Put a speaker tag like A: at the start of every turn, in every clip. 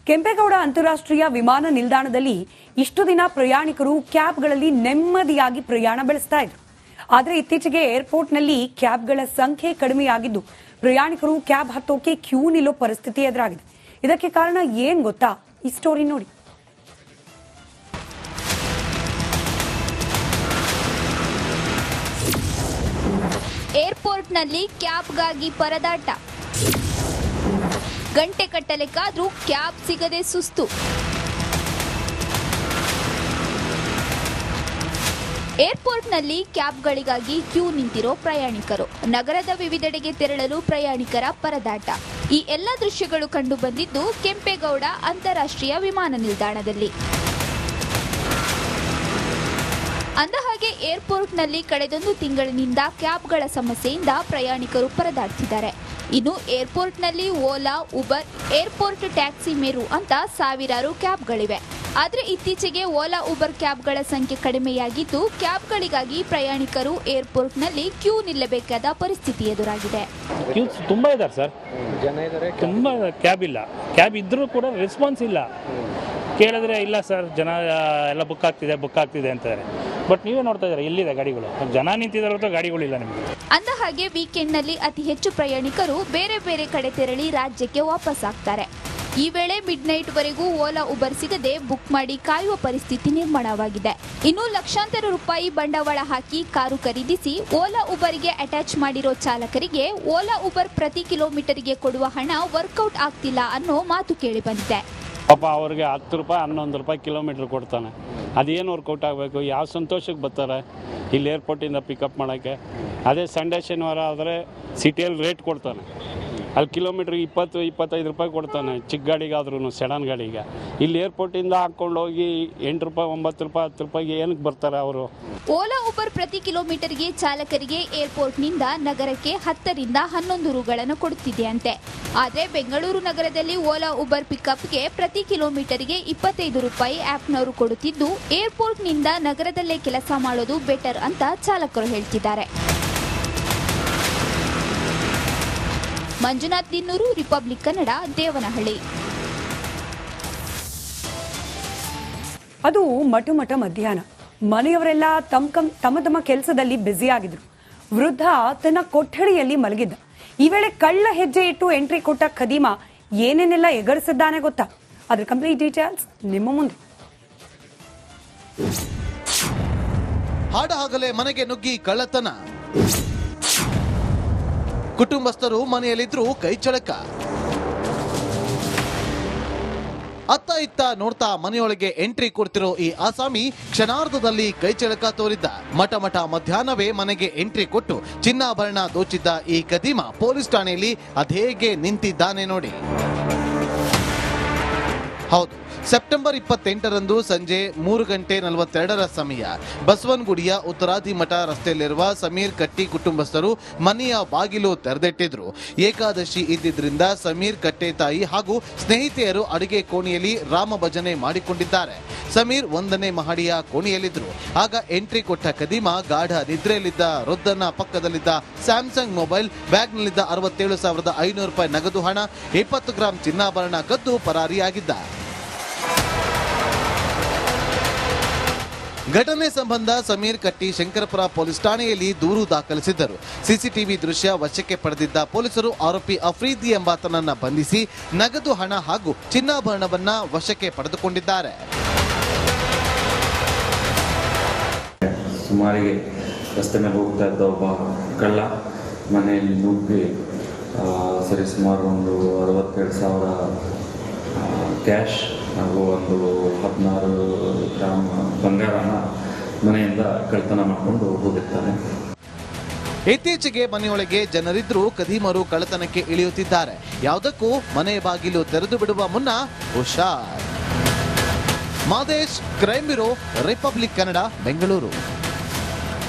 A: ಕೆಂಪೇಗೌಡ ಅಂತಾರಾಷ್ಟ್ರೀಯ ವಿಮಾನ ನಿಲ್ದಾಣದಲ್ಲಿ ಇಷ್ಟು ದಿನ ಪ್ರಯಾಣಿಕರು ಕ್ಯಾಬ್ಗಳಲ್ಲಿ ನೆಮ್ಮದಿಯಾಗಿ ಪ್ರಯಾಣ ಬೆಳೆಸ್ತಾ ಇದ್ರು. ಆದರೆ ಇತ್ತೀಚೆಗೆ ಏರ್ಪೋರ್ಟ್ನಲ್ಲಿ ಕ್ಯಾಬ್ಗಳ ಸಂಖ್ಯೆ ಕಡಿಮೆಯಾಗಿದ್ದು ಪ್ರಯಾಣಿಕರು ಕ್ಯಾಬ್ ಹತ್ತೋಕೆ ಕ್ಯೂ ನಿಲ್ಲೋ ಪರಿಸ್ಥಿತಿ ಎದುರಾಗಿದೆ. ಇದಕ್ಕೆ ಕಾರಣ ಏನ್ ಗೊತ್ತಾ? ಈ ಸ್ಟೋರಿ ನೋಡಿ.
B: ಏರ್ಪೋರ್ಟ್ನಲ್ಲಿ ಕ್ಯಾಬ್ಗಾಗಿ ಪರದಾಟ. ಗಂಟೆ ಕಟ್ಟಲೆ ಕಾದ್ರೂ ಕ್ಯಾಬ್ ಸಿಗದೆ ಸುಸ್ತು. ಏರ್ಪೋರ್ಟ್ನಲ್ಲಿ ಕ್ಯಾಬ್ಗಳಿಗಾಗಿ ಕ್ಯೂ ನಿಂತಿರೋ ಪ್ರಯಾಣಿಕರು, ನಗರದ ವಿವಿಧೆಡೆಗೆ ತೆರಳಲು ಪ್ರಯಾಣಿಕರ ಪರದಾಟ. ಈ ಎಲ್ಲ ದೃಶ್ಯಗಳು ಕಂಡು ಬಂದಿದ್ದು ಕೆಂಪೇಗೌಡ ಅಂತಾರಾಷ್ಟ್ರೀಯ ವಿಮಾನ ನಿಲ್ದಾಣದಲ್ಲಿ. ಅಂದಹಾಗೆ ಏರ್ಪೋರ್ಟ್ನಲ್ಲಿ ಕಳೆದೊಂದು ತಿಂಗಳಿನಿಂದ ಕ್ಯಾಬ್ಗಳ ಸಮಸ್ಯೆಯಿಂದ ಪ್ರಯಾಣಿಕರು ಪರದಾಡ್ತಿದ್ದಾರೆ. ಇನ್ನು ಏರ್ಪೋರ್ಟ್ನಲ್ಲಿ ಓಲಾ, ಉಬರ್, ಏರ್ಪೋರ್ಟ್ ಟ್ಯಾಕ್ಸಿ ಮೇರು ಅಂತ ಸಾವಿರಾರು ಕ್ಯಾಬ್ಗಳಿವೆ. ಆದರೆ ಇತ್ತೀಚೆಗೆ ಓಲಾ, ಉಬರ್ ಕ್ಯಾಬ್ಗಳ ಸಂಖ್ಯೆ ಕಡಿಮೆಯಾಗಿದ್ದು ಕ್ಯಾಬ್ಗಳಿಗಾಗಿ ಪ್ರಯಾಣಿಕರು ಏರ್ಪೋರ್ಟ್ನಲ್ಲಿ ಕ್ಯೂ ನಿಲ್ಲಬೇಕಾದ ಪರಿಸ್ಥಿತಿ ಎದುರಾಗಿದೆ.
C: ಕ್ಯೂ ತುಂಬ ಇದ್ದಾರೆ ಸರ್, ತುಂಬ ಕ್ಯಾಬ್ ಇಲ್ಲ. ಕ್ಯಾಬ್ ಇದ್ರೂ ಕೂಡ ರೆಸ್ಪಾನ್ಸ್ ಇಲ್ಲ. ಕೇಳಿದ್ರೆ ಇಲ್ಲ ಸರ್, ಜನ ಎಲ್ಲ ಬುಕ್ ಆಗ್ತಿದೆ ಅಂತಾರೆ. ಬಟ್ ನೀವೇ ನೋಡ್ತಾ ಇದ್ದಾರೆ, ಎಲ್ಲಿದೆ ಗಾಡಿಗಳು? ಜನ ನಿಂತಿದ್ದಾರೆ, ಗಾಡಿಗಳಿಲ್ಲ ನಿಮಗೆ.
B: ಅಂದಹಾಗೆ ವೀಕೆಂಡ್ನಲ್ಲಿ ಅತಿ ಹೆಚ್ಚು ಪ್ರಯಾಣಿಕರು ಬೇರೆ ಬೇರೆ ಕಡೆ ತೆರಳಿ ರಾಜ್ಯಕ್ಕೆ ವಾಪಸ್ ಆಗ್ತಾರೆ. ಈ ವೇಳೆ ಮಿಡ್ ನೈಟ್ ವರೆಗೂ ಓಲಾ, ಉಬರ್ ಸಿಗದೆ ಬುಕ್ ಮಾಡಿ ಕಾಯುವ ಪರಿಸ್ಥಿತಿ ನಿರ್ಮಾಣವಾಗಿದೆ. ಇನ್ನು ಲಕ್ಷಾಂತರ ರೂಪಾಯಿ ಬಂಡವಾಳ ಹಾಕಿ ಕಾರು ಖರೀದಿಸಿ ಓಲಾ, ಉಬರ್ಗೆ ಅಟ್ಯಾಚ್ ಮಾಡಿರೋ ಚಾಲಕರಿಗೆ ಓಲಾ, ಉಬರ್ ಪ್ರತಿ ಕಿಲೋಮೀಟರ್ಗೆ ಕೊಡುವ ಹಣ ವರ್ಕೌಟ್ ಆಗ್ತಿಲ್ಲ ಅನ್ನೋ ಮಾತು ಕೇಳಿ ಬಂದಿದೆ.
D: ಪಾಪ ಅವ್ರಿಗೆ 10 ರೂಪಾಯಿ 11 ರೂಪಾಯಿ ಕಿಲೋಮೀಟ್ರ್ ಕೊಡ್ತಾನೆ. ಅದೇನು ವರ್ಕೌಟ್ ಆಗಬೇಕು? ಯಾವ ಸಂತೋಷಕ್ಕೆ ಬರ್ತಾರೆ ಇಲ್ಲಿ ಏರ್ಪೋರ್ಟಿಂದ ಪಿಕಪ್ ಮಾಡೋಕ್ಕೆ? ಅದೇ ಸಂಡೇ ಶನಿವಾರ ಆದರೆ ಸಿಟಿಯಲ್ಲಿ ರೇಟ್ ಕೊಡ್ತಾನೆ. ಅಲ್ಲಿ ಕಿಲೋಮೀಟ್ರಿಗೆ 20-25 ರೂಪಾಯಿ ಕೊಡ್ತಾನೆ, ಚಿಕ್ಕ ಗಾಡಿಗಾದ್ರೂ, ಸೆಡನ್ ಗಾಡಿಗೆ. ಇಲ್ಲಿ ಏರ್ಪೋರ್ಟಿಂದ ಹಾಕ್ಕೊಂಡು ಹೋಗಿ 8 ರೂಪಾಯಿ 9 ರೂಪಾಯಿ 10 ರೂಪಾಯಿಗೆ ಏನಕ್ಕೆ ಬರ್ತಾರೆ ಅವರು?
B: ಓಲಾ, ಉಬರ್ ಪ್ರತಿ ಕಿಲೋಮೀಟರ್ಗೆ ಚಾಲಕರಿಗೆ ಏರ್ಪೋರ್ಟ್ನಿಂದ ನಗರಕ್ಕೆ 10ರಿಂದ 11 ರೂಗಳನ್ನು ಕೊಡುತ್ತಿದೆಯಂತೆ. ಆದರೆ ಬೆಂಗಳೂರು ನಗರದಲ್ಲಿ ಓಲಾ, ಉಬರ್ ಪಿಕಪ್ಗೆ ಪ್ರತಿ ಕಿಲೋಮೀಟರ್ಗೆ 25 ರೂಪಾಯಿ ಆ್ಯಪ್ನವರು ಕೊಡುತ್ತಿದ್ದು ಏರ್ಪೋರ್ಟ್ನಿಂದ ನಗರದಲ್ಲೇ ಕೆಲಸ ಮಾಡೋದು ಬೆಟರ್ ಅಂತ ಚಾಲಕರು ಹೇಳ್ತಿದ್ದಾರೆ. ಮಂಜುನಾಥ್ ದಿನ್ನೂರು, ರಿಪಬ್ಲಿಕ್ ಕನ್ನಡ, ದೇವನಹಳ್ಳಿ.
A: ಅದು ಮಠ ಮಧ್ಯಾಹ್ನ. ಮನೆಯವರೆಲ್ಲ ತಮ್ಮ ಕೆಲಸದಲ್ಲಿ ಬ್ಯುಸಿ ಆಗಿದ್ರು. ವೃದ್ಧ ತನ್ನ ಕೊಠಡಿಯಲ್ಲಿ ಮಲಗಿದ್ದ. ಈ ವೇಳೆ ಕಳ್ಳ ಹೆಜ್ಜೆ ಇಟ್ಟು ಎಂಟ್ರಿ ಕೊಟ್ಟ ಖದೀಮ ಏನೇನೆಲ್ಲ ಎಗರಿಸಿದ್ದಾನೆ ಗೊತ್ತಾ? ಅದ್ರ ಕಂಪ್ಲೀಟ್ ಡೀಟೇಲ್ಸ್ ನಿಮ್ಮ ಮುಂದೆ.
E: ಹಾಡಹಗಲೇ ಮನೆಗೆ ನುಗ್ಗಿ ಕಳ್ಳತನ. ಕುಟುಂಬಸ್ಥರು ಮನೆಯಲ್ಲಿದ್ರು ಕೈಚಳಕ. ಅತ್ತ ಇತ್ತ ನೋಡ್ತಾ ಮನೆಯೊಳಗೆ ಎಂಟ್ರಿ ಕೊಡ್ತಿರೋ ಈ ಆಸಾಮಿ ಕ್ಷಣಾರ್ಧದಲ್ಲಿ ಕೈಚಳಕ ತೋರಿದ್ದ. ಮಠ ಮಧ್ಯಾಹ್ನವೇ ಮನೆಗೆ ಎಂಟ್ರಿ ಕೊಟ್ಟು ಚಿನ್ನಾಭರಣ ದೋಚಿದ್ದ ಈ ಕದೀಮ ಪೊಲೀಸ್ ಠಾಣೆಯಲ್ಲಿ ಅದೇಗೆ ನಿಂತಿದ್ದಾನೆ ನೋಡಿ. ಹೌದು, ಸೆಪ್ಟೆಂಬರ್ 28ರಂದು ಸಂಜೆ 3:42 ಸಮಯ ಬಸವನಗುಡಿಯ ಉತ್ತರಾದಿ ಮಠ ರಸ್ತೆಯಲ್ಲಿರುವ ಸಮೀರ್ ಕಟ್ಟಿ ಕುಟುಂಬಸ್ಥರು ಮನೆಯ ಬಾಗಿಲು ತೆರೆದಿಟ್ಟಿದ್ರು. ಏಕಾದಶಿ ಇದ್ದಿದ್ರಿಂದ ಸಮೀರ್ ಕಟ್ಟೆ ತಾಯಿ ಹಾಗೂ ಸ್ನೇಹಿತೆಯರು ಅಡುಗೆ ಕೋಣೆಯಲ್ಲಿ ರಾಮ ಭಜನೆ ಮಾಡಿಕೊಂಡಿದ್ದಾರೆ. ಸಮೀರ್ 1ನೇ ಮಹಡಿಯ ಕೋಣೆಯಲ್ಲಿದ್ರು. ಆಗ ಎಂಟ್ರಿ ಕೊಟ್ಟ ಕದೀಮ ಗಾಢ ನಿದ್ರೆಯಲ್ಲಿದ್ದ ವೃದ್ಧನ ಪಕ್ಕದಲ್ಲಿದ್ದ ಸ್ಯಾಮ್ಸಂಗ್ ಮೊಬೈಲ್, ಬ್ಯಾಗ್ನಲ್ಲಿದ್ದ 67,500 ರೂಪಾಯಿ ನಗದು ಹಣ, 20 ಗ್ರಾಂ ಚಿನ್ನಾಭರಣ ಕದ್ದು ಪರಾರಿಯಾಗಿದ್ದ. ಘಟನೆ ಸಂಬಂಧ ಸಮೀರ್ ಕಟ್ಟಿ ಶಂಕರಪುರ ಪೊಲೀಸ್ ಠಾಣೆಯಲ್ಲಿ ದೂರು ದಾಖಲಿಸಿದ್ದರು. ಸಿಸಿಟಿವಿ ದೃಶ್ಯ ವಶಕ್ಕೆ ಪಡೆದಿದ್ದ ಪೊಲೀಸರು ಆರೋಪಿ ಅಫ್ರೀದಿ ಎಂಬಾತನನ್ನ ಬಂಧಿಸಿ ನಗದು ಹಣ ಹಾಗೂ ಚಿನ್ನಾಭರಣವನ್ನ ವಶಕ್ಕೆ ಪಡೆದುಕೊಂಡಿದ್ದಾರೆ.
F: ಸುಮಾರಿಗೆ ರಸ್ತೆ ಮೇಲೆ ಹೋಗ್ತಾ ಇದ್ದ ಒಬ್ಬ ಕಳ್ಳ ಮನೆಯಲ್ಲಿ ನುಗ್ಗಿ ಸರಿಸುಮಾರು ಒಂದು 62,000 ಕ್ಯಾಶ್ ಹಾಗೂ ಒಂದು 16 ಗ್ರಾಮ್ ಬಂಗಾರನ ಮನೆಯಿಂದ ಕಳ್ಳತನ ಮಾಡಿಕೊಂಡು ಹೋಗಿರ್ತಾನೆ.
E: ಇತ್ತೀಚೆಗೆ ಮನೆಯೊಳಗೆ ಜನರಿದ್ರೂ ಕದೀಮರು ಕಳ್ಳತನಕ್ಕೆ ಇಳಿಯುತ್ತಿದ್ದಾರೆ. ಯಾವುದಕ್ಕೂ ಮನೆ ಬಾಗಿಲು ತೆರೆದು ಬಿಡುವ ಮುನ್ನ ಹುಷಾರ್. Madesh, crime bureau, republic Kannada, Bengaluru.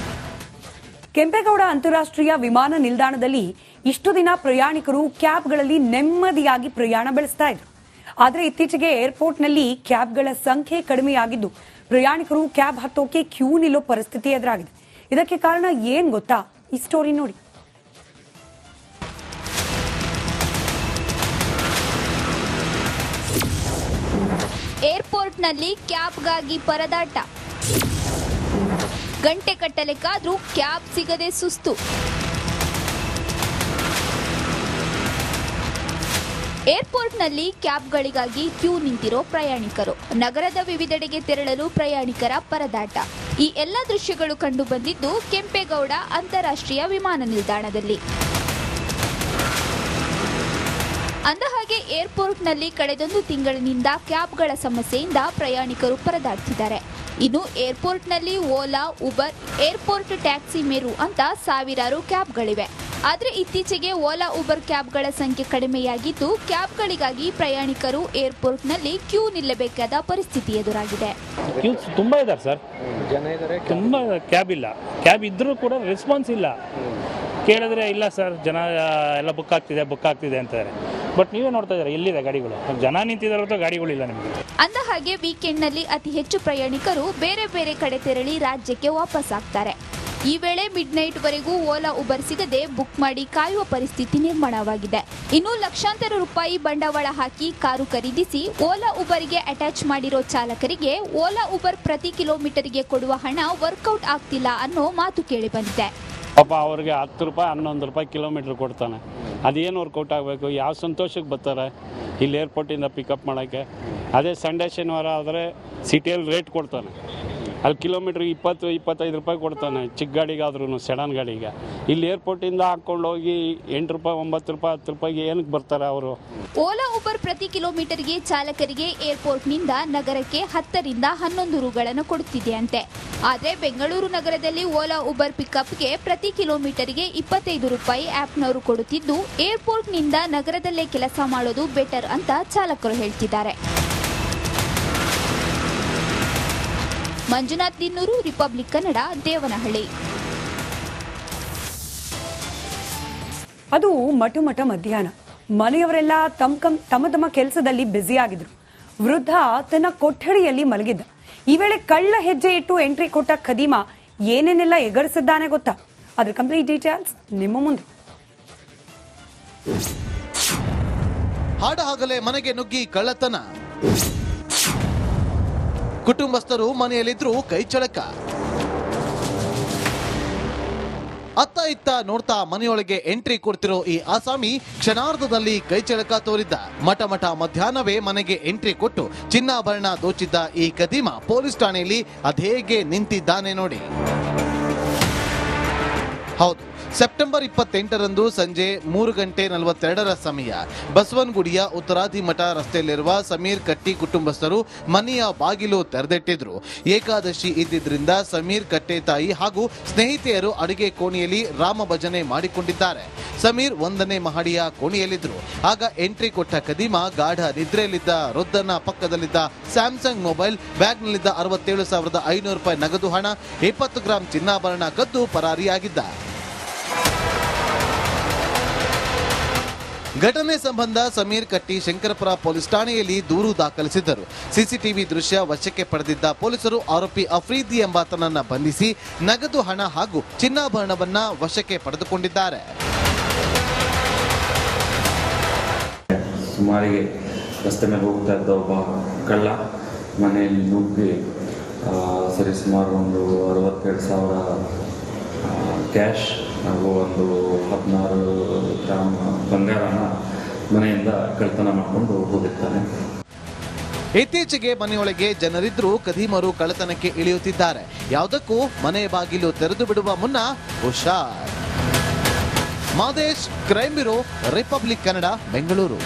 A: Kempegowda ಅಂತಾರಾಷ್ಟ್ರೀಯ ವಿಮಾನ ನಿಲ್ದಾಣದಲ್ಲಿ ಇಷ್ಟು ದಿನ ಪ್ರಯಾಣಿಕರು ಕ್ಯಾಬ್ಗಳಲ್ಲಿ ನೆಮ್ಮದಿಯಾಗಿ ಪ್ರಯಾಣ ಬೆಳೆಸ್ತಾ ಇದ್ರು. ಆದರೆ ಇತ್ತೀಚೆಗೆ ಏರ್ಪೋರ್ಟ್ನಲ್ಲಿ ಕ್ಯಾಬ್ಗಳ ಸಂಖ್ಯೆ ಕಡಿಮೆಯಾಗಿದ್ದು ಪ್ರಯಾಣಿಕರು ಕ್ಯಾಬ್ ಹತ್ತೋಕೆ ಕ್ಯೂ ನಿಲ್ಲೋ ಪರಿಸ್ಥಿತಿ ಎದುರಾಗಿದೆ. ಇದಕ್ಕೆ ಕಾರಣ ಏನ್ ಗೊತ್ತಾ? ಈ ಸ್ಟೋರಿ ನೋಡಿ.
B: ಏರ್ಪೋರ್ಟ್ನಲ್ಲಿ ಕ್ಯಾಬ್ಗಾಗಿ ಪರದಾಟ. ಗಂಟೆ ಕಟ್ಟಲೆ ಕಾದ್ರೂ ಕ್ಯಾಬ್ ಸಿಗದೆ ಸುಸ್ತು. ಏರ್ಪೋರ್ಟ್ನಲ್ಲಿ ಕ್ಯಾಬ್ಗಳಿಗಾಗಿ ಕ್ಯೂ ನಿಂತಿರೋ ಪ್ರಯಾಣಿಕರು. ನಗರದ ವಿವಿಧೆಡೆಗೆ ತೆರಳಲು ಪ್ರಯಾಣಿಕರ ಪರದಾಟ. ಈ ಎಲ್ಲ ದೃಶ್ಯಗಳು ಕಂಡು ಬಂದಿದ್ದು ಕೆಂಪೇಗೌಡ ಅಂತಾರಾಷ್ಟ್ರೀಯ ವಿಮಾನ ನಿಲ್ದಾಣದಲ್ಲಿ. ಅಂದಹಾಗೆ ಏರ್ಪೋರ್ಟ್ನಲ್ಲಿ ಕಳೆದೊಂದು ತಿಂಗಳಿನಿಂದ ಕ್ಯಾಬ್ಗಳ ಸಮಸ್ಯೆಯಿಂದ ಪ್ರಯಾಣಿಕರು ಪರದಾಡ್ತಿದ್ದಾರೆ. ಇನ್ನು ಏರ್ಪೋರ್ಟ್ನಲ್ಲಿ ಓಲಾ, ಉಬರ್, ಏರ್ಪೋರ್ಟ್ ಟ್ಯಾಕ್ಸಿ ಮೇರು ಅಂತ ಸಾವಿರಾರು ಕ್ಯಾಬ್ಗಳಿವೆ. ಆದರೆ ಇತ್ತೀಚೆಗೆ ಓಲಾ, ಉಬರ್ ಕ್ಯಾಬ್ಗಳ ಸಂಖ್ಯೆ ಕಡಿಮೆಯಾಗಿದ್ದು ಕ್ಯಾಬ್ಗಳಿಗಾಗಿ ಪ್ರಯಾಣಿಕರು ಏರ್ಪೋರ್ಟ್ನಲ್ಲಿ ಕ್ಯೂ ನಿಲ್ಲಬೇಕಾದ ಪರಿಸ್ಥಿತಿ ಎದುರಾಗಿದೆ.
C: ಕ್ಯೂ ತುಂಬ ಇದ್ದಾರೆ ಸರ್, ತುಂಬ ಕ್ಯಾಬ್ ಇಲ್ಲ. ಕ್ಯಾಬ್ ಇದ್ದರೂ ಕೂಡ ರೆಸ್ಪಾನ್ಸ್ ಇಲ್ಲ. ಕೇಳಿದ್ರೆ ಇಲ್ಲ ಸರ್, ಜನ ಎಲ್ಲ ಬುಕ್ ಆಗ್ತಿದೆ ಅಂತಾರೆ. ಬಟ್ ನೀವೇ ನೋಡ್ತಾ ಇದ್ದಾರೆ ಎಲ್ಲಿದೆ ಗಾಡಿಗಳು, ಜನ ನಿಂತಿದ್ದಾರೆ ಅಥವಾ ಗಾಡಿಗಳಿಲ್ಲ ನಿಮಗೆ.
B: ಅಂದಹಾಗೆ ವೀಕೆಂಡ್ನಲ್ಲಿ ಅತಿ ಹೆಚ್ಚು ಪ್ರಯಾಣಿಕರು ಬೇರೆ ಬೇರೆ ಕಡೆ ತೆರಳಿ ರಾಜ್ಯಕ್ಕೆ ವಾಪಸ್ ಆಗ್ತಾರೆ. ಈ ವೇಳೆ ಮಿಡ್ನೈಟ್ ವರೆಗೂ ಓಲಾ, ಉಬರ್ ಸಿಗದೆ ಬುಕ್ ಮಾಡಿ ಕಾಯುವ ಪರಿಸ್ಥಿತಿ ನಿರ್ಮಾಣವಾಗಿದೆ. ಇನ್ನು ಲಕ್ಷಾಂತರ ರೂಪಾಯಿ ಬಂಡವಾಳ ಹಾಕಿ ಕಾರು ಖರೀದಿಸಿ ಓಲಾ, ಉಬರ್ಗೆ ಅಟ್ಯಾಚ್ ಮಾಡಿರೋ ಚಾಲಕರಿಗೆ ಓಲಾ, ಉಬರ್ ಪ್ರತಿ ಕಿಲೋಮೀಟರ್ಗೆ ಕೊಡುವ ಹಣ ವರ್ಕೌಟ್ ಆಗ್ತಿಲ್ಲ ಅನ್ನೋ ಮಾತು ಕೇಳಿ ಬಂದಿದೆ.
D: ಪಾಪ ಅವ್ರಿಗೆ 10 ರೂಪಾಯಿ 11 ರೂಪಾಯಿ ಕಿಲೋಮೀಟ್ರ್ ಕೊಡ್ತಾನೆ. ಅದೇನು ವರ್ಕೌಟ್ ಆಗಬೇಕು? ಯಾವ ಸಂತೋಷಕ್ಕೆ ಬರ್ತಾರೆ ಇಲ್ಲಿ ಏರ್ಪೋರ್ಟಿಂದ ಪಿಕಪ್ ಮಾಡೋಕ್ಕೆ? ಅದೇ ಸಂಡೇ ಶನಿವಾರ ಆದರೆ ಸಿಟಿಯಲ್ಲಿ ರೇಟ್ ಕೊಡ್ತಾನೆ. ಅಲ್ಲಿ ಕಿಲೋಮೀಟ್ರಿಗೆ 20-25 ರೂಪಾಯಿ ಕೊಡ್ತಾನೆ ಚಿಕ್ಕ ಗಾಡಿಗಾದ್ರೂ, ಸೆಡನ್ ಗಾಡಿಗೆ. ಇಲ್ಲಿ ಏರ್ಪೋರ್ಟಿಂದ ಹಾಕ್ಕೊಂಡು ಹೋಗಿ 8 ರೂಪಾಯಿ 9 ರೂಪಾಯಿ 10 ರೂಪಾಯಿಗೆ ಏನಕ್ಕೆ ಬರ್ತಾರೆ ಅವರು?
B: ಓಲಾ, ಉಬರ್ ಪ್ರತಿ ಕಿಲೋಮೀಟರ್ಗೆ ಚಾಲಕರಿಗೆ ಏರ್ಪೋರ್ಟ್ನಿಂದ ನಗರಕ್ಕೆ 10 ರಿಂದ 11 ರೂಗಳನ್ನು ಕೊಡುತ್ತಿದೆಯಂತೆ. ಆದರೆ ಬೆಂಗಳೂರು ನಗರದಲ್ಲಿ ಓಲಾ, ಉಬರ್ ಪಿಕಪ್ಗೆ ಪ್ರತಿ ಕಿಲೋಮೀಟರ್ಗೆ 25 ರೂಪಾಯಿ ಆ್ಯಪ್ನವರು ಕೊಡುತ್ತಿದ್ದು ಏರ್ಪೋರ್ಟ್ನಿಂದ ನಗರದಲ್ಲೇ ಕೆಲಸ ಮಾಡೋದು ಬೆಟರ್ ಅಂತ ಚಾಲಕರು ಹೇಳ್ತಿದ್ದಾರೆ. ಮಂಜುನಾಥ್ ದಿನ್ನೂರು, ರಿಪಬ್ಲಿಕ್ ಕನ್ನಡ, ದೇವನಹಳ್ಳಿ.
A: ಅದು ಮಠ ಮಧ್ಯಾಹ್ನ. ಮನೆಯವರೆಲ್ಲ ತಮ್ಮ ಕೆಲಸದಲ್ಲಿ ಬ್ಯುಸಿಯಾಗಿದ್ರು. ವೃದ್ಧ ತನ್ನ ಕೊಠಡಿಯಲ್ಲಿ ಮಲಗಿದ್ದ. ಈ ವೇಳೆ ಕಳ್ಳ ಹೆಜ್ಜೆ ಇಟ್ಟು ಎಂಟ್ರಿ ಕೊಟ್ಟ ಖದೀಮ ಏನೇನೆಲ್ಲ ಎಗರಿಸಿದ್ದಾನೆ ಗೊತ್ತಾ? ಅದ್ರ ಕಂಪ್ಲೀಟ್ ಡೀಟೇಲ್ಸ್ ನಿಮ್ಮ ಮುಂದೆ.
E: ಹಾಡಹಗಲೇ ಮನೆಗೆ ನುಗ್ಗಿ ಕಳ್ಳತನ. ಕುಟುಂಬಸ್ಥರು ಮನೆಯಲ್ಲಿದ್ರು ಕೈಚಳಕ. ಅತ್ತ ಇತ್ತ ನೋಡ್ತಾ ಮನೆಯೊಳಗೆ ಎಂಟ್ರಿ ಕೊಡ್ತಿರೋ ಈ ಆಸಾಮಿ ಕ್ಷಣಾರ್ಧದಲ್ಲಿ ಕೈಚಳಕ ತೋರಿದ್ದ. ಮಠ ಮಧ್ಯಾಹ್ನವೇ ಮನೆಗೆ ಎಂಟ್ರಿ ಕೊಟ್ಟು ಚಿನ್ನಾಭರಣ ದೋಚಿದ್ದ ಈ ಖದೀಮ ಪೊಲೀಸ್ ಠಾಣೆಯಲ್ಲಿ ಅದೇಗೆ ನಿಂತಿದ್ದಾನೆ ನೋಡಿ. ಹೌದು, ಸೆಪ್ಟೆಂಬರ್ 28ರಂದು ಸಂಜೆ 3:42 ಸಮಯ ಬಸವನಗುಡಿಯ ಉತ್ತರಾದಿ ಮಠ ರಸ್ತೆಯಲ್ಲಿರುವ ಸಮೀರ್ ಕಟ್ಟಿ ಕುಟುಂಬಸ್ಥರು ಮನೆಯ ಬಾಗಿಲು ತೆರೆದಿಟ್ಟಿದ್ರು. ಏಕಾದಶಿ ಇದ್ದಿದ್ರಿಂದ ಸಮೀರ್ ಕಟ್ಟೆ ತಾಯಿ ಹಾಗೂ ಸ್ನೇಹಿತೆಯರು ಅಡುಗೆ ಕೋಣೆಯಲ್ಲಿ ರಾಮ ಭಜನೆ ಮಾಡಿಕೊಂಡಿದ್ದಾರೆ. ಸಮೀರ್ 1ನೇ ಮಹಡಿಯ ಕೋಣೆಯಲ್ಲಿದ್ರು. ಆಗ ಎಂಟ್ರಿ ಕೊಟ್ಟ ಖದೀಮ ಗಾಢ ನಿದ್ರೆಯಲ್ಲಿದ್ದ ವೃದ್ಧನ ಪಕ್ಕದಲ್ಲಿದ್ದ ಸ್ಯಾಮ್ಸಂಗ್ ಮೊಬೈಲ್, ಬ್ಯಾಗ್ನಲ್ಲಿದ್ದ 67,500 ರೂಪಾಯಿ ನಗದು ಹಣ, 20 ಗ್ರಾಂ ಚಿನ್ನಾಭರಣ ಕದ್ದು ಪರಾರಿಯಾಗಿದ್ದ. ಘಟನೆ ಸಂಬಂಧ ಸಮೀರ್ ಕಟ್ಟಿ ಶಂಕರಪುರ ಪೊಲೀಸ್ ಠಾಣೆಯಲ್ಲಿ ದೂರು ದಾಖಲಿಸಿದ್ದರು. ಸಿಸಿಟಿವಿ ದೃಶ್ಯ ವಶಕ್ಕೆ ಪಡೆದಿದ್ದ ಪೊಲೀಸರು ಆರೋಪಿ ಅಫ್ರೀದಿ ಎಂಬಾತನನ್ನ ಬಂಧಿಸಿ ನಗದು ಹಣ ಹಾಗೂ ಚಿನ್ನಾಭರಣವನ್ನ ವಶಕ್ಕೆ ಪಡೆದುಕೊಂಡಿದ್ದಾರೆ.
F: ಸುಮಾರಿಗೆ ರಸ್ತೆ ಮೇಲೆ ಹೋಗ್ತಾ ಇದ್ದ ಒಬ್ಬ ಕಳ್ಳ ಮನೆಯಲ್ಲಿ ನುಗ್ಗಿ ಸರಿಸುಮಾರು ಒಂದು 62,000 ಕ್ಯಾಶ್ ಹಾಗೂ ಒಂದು 16 ಗ್ರಾಮ್ ಬಂಗಾರನ ಮನೆಯಿಂದ ಕಳ್ಳತನ ಮಾಡಿಕೊಂಡು ಹೋಗಿರ್ತಾನೆ.
E: ಇತ್ತೀಚೆಗೆ ಮನೆಯೊಳಗೆ ಜನರಿದ್ರೂ ಖದೀಮರು ಕಳ್ಳತನಕ್ಕೆ ಇಳಿಯುತ್ತಿದ್ದಾರೆ. ಯಾವುದಕ್ಕೂ ಮನೆ ಬಾಗಿಲು ತೆರೆದು ಬಿಡುವ ಮುನ್ನ ಹುಷಾರ್. Madesh, crime bureau, republic Kannada, Bengaluru.